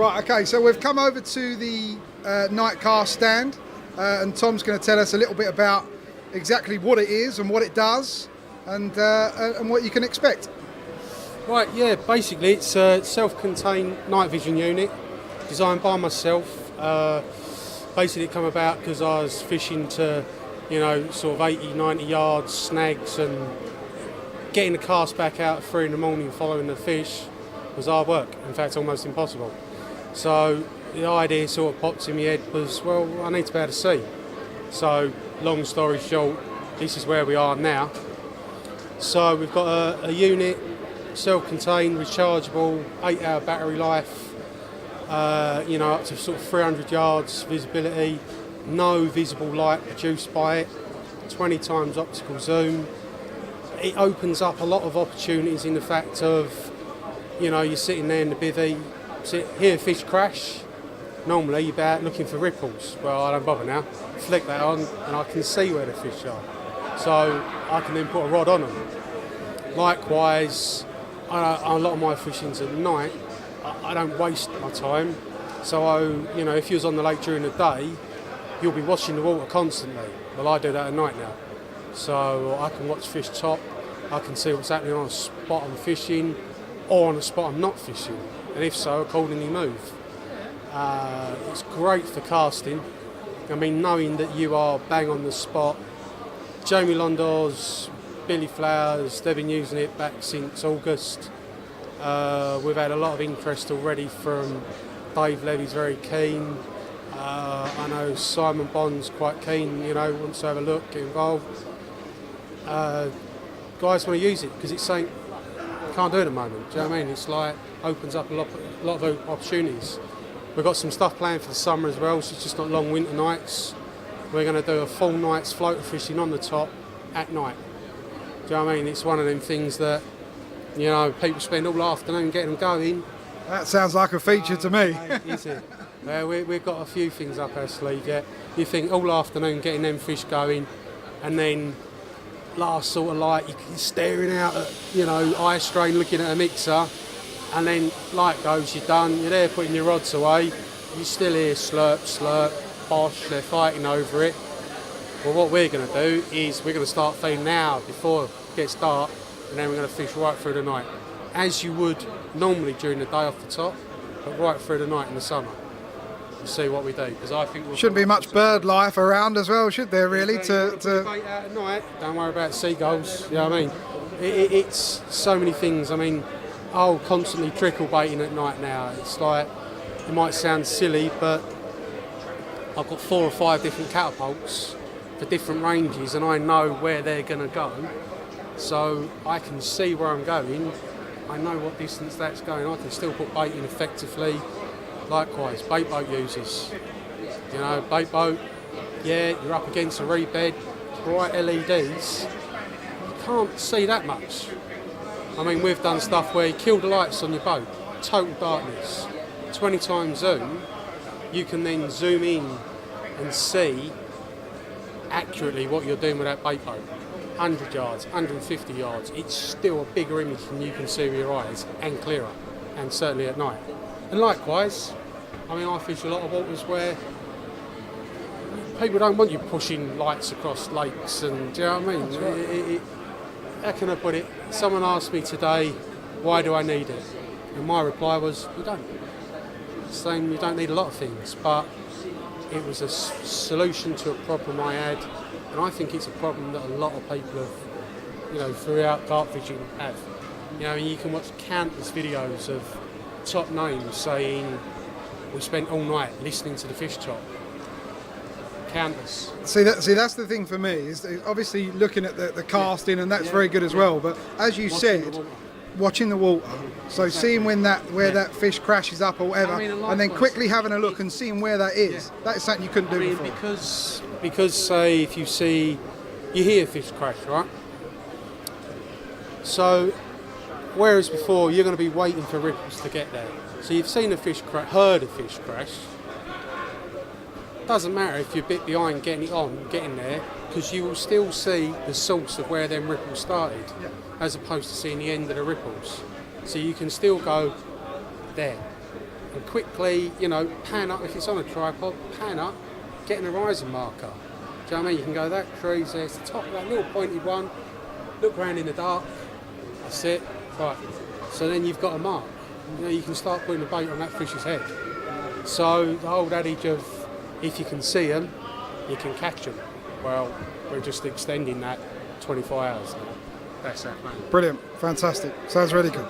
Right, okay, so we've come over to the Nightcast stand, and Tom's going to tell us a little bit about exactly what it is and what it does, and what you can expect. Right, yeah, basically it's a self-contained night vision unit designed by myself. Basically it come about because I was fishing to, sort of 80, 90 yards, snags, and getting the cast back out at 3 in the morning following the fish was hard work, in fact almost impossible. So the idea sort of popped in my head was, well, I need to be able to see. So long story short, this is where we are now. So we've got a unit, self-contained, rechargeable, 8-hour battery life, up to sort of 300 yards visibility, no visible light produced by it, 20 times optical zoom. It opens up a lot of opportunities in the fact of, you're sitting there in the bivvy, hear a fish crash. Normally you're out looking for ripples. Well, I don't bother now. Flick that on and I can see where the fish are. So I can then put a rod on them. Likewise, a lot of my fishing's at night. I don't waste my time. So, if you was on the lake during the day, you'll be watching the water constantly. Well, I do that at night now. So I can watch fish top. I can see what's happening on a spot I'm fishing or on a spot I'm not fishing. And if so, accordingly move. It's great for casting. I mean, knowing that you are bang on the spot. Jamie Londo's, Billy Flowers, they've been using it back since August. We've had a lot of interest already from Dave Levy's very keen. I know Simon Bond's quite keen, wants to have a look, get involved. Guys want to use it because it's something you can't do at the moment. Do you know what I mean? It's like opens up a lot of opportunities. We've got some stuff planned for the summer as well, so it's just not long winter nights. We're going to do a full night's floater fishing on the top at night. Do you know what I mean? It's one of them things that, people spend all afternoon getting them going. That sounds like a feature to me. Is it? We've got a few things up our sleeve yet. You think all afternoon getting them fish going, and then last sort of light you're staring out at, eye strain looking at a mixer, and then light goes, you're done, you're there putting your rods away, you still hear slurp, slurp, bosh, they're fighting over it. Well, what we're going to do is we're going to start feeding now before it gets dark, and then we're going to fish right through the night, as you would normally during the day off the top, but right through the night in the summer. We'll see what we do, because I think shouldn't be much bird life around as well, should there? Really, to bait out at night. Don't worry about seagulls. You know what I mean? It's so many things. I mean, I'll constantly trickle baiting at night now. It's like, it might sound silly, but I've got 4 or 5 different catapults for different ranges, and I know where they're going to go, so I can see where I'm going. I know what distance that's going. I can still put bait in effectively. Likewise, bait boat users. Bait boat, you're up against a reed bed, bright LEDs. You can't see that much. I mean, we've done stuff where you kill the lights on your boat, total darkness, 20 times zoom. You can then zoom in and see accurately what you're doing with that bait boat. 100 yards, 150 yards, it's still a bigger image than you can see with your eyes, and clearer, and certainly at night. And likewise, I mean, I fish a lot of waters where people don't want you pushing lights across lakes, and do you know what I mean? Right. How can I put it? Someone asked me today, why do I need it? And my reply was, you don't. Saying you don't need a lot of things, but it was a solution to a problem I had, and I think it's a problem that a lot of people have, throughout carp fishing have. You can watch countless videos of top names saying, we spent all night listening to the fish chop. Countless. See, that's the thing for me, is obviously looking at the casting, and that's very good as well, but as you said, watching the water, so seeing where that fish crashes up or whatever, and then quickly having a look and seeing where that is, that is something you couldn't do before. Because say if you hear fish crash, right? So whereas before you're going to be waiting for ripples to get there. So you've seen a fish crash, heard a fish crash. Doesn't matter if you're a bit behind getting there, because you will still see the source of where them ripples started, as opposed to seeing the end of the ripples. So you can still go there. and quickly, you know, pan up. If it's on a tripod, pan up, get an horizon marker. Do you know what I mean? You can go, that tree's there's the top of that little pointed one, look around in the dark, that's it, right. So then you've got a mark. You know, you can start putting the bait on that fish's head. So the old adage of, if you can see them, you can catch them. Well, we're just extending that 24 hours now. That's that, man. Brilliant, fantastic. Sounds really good.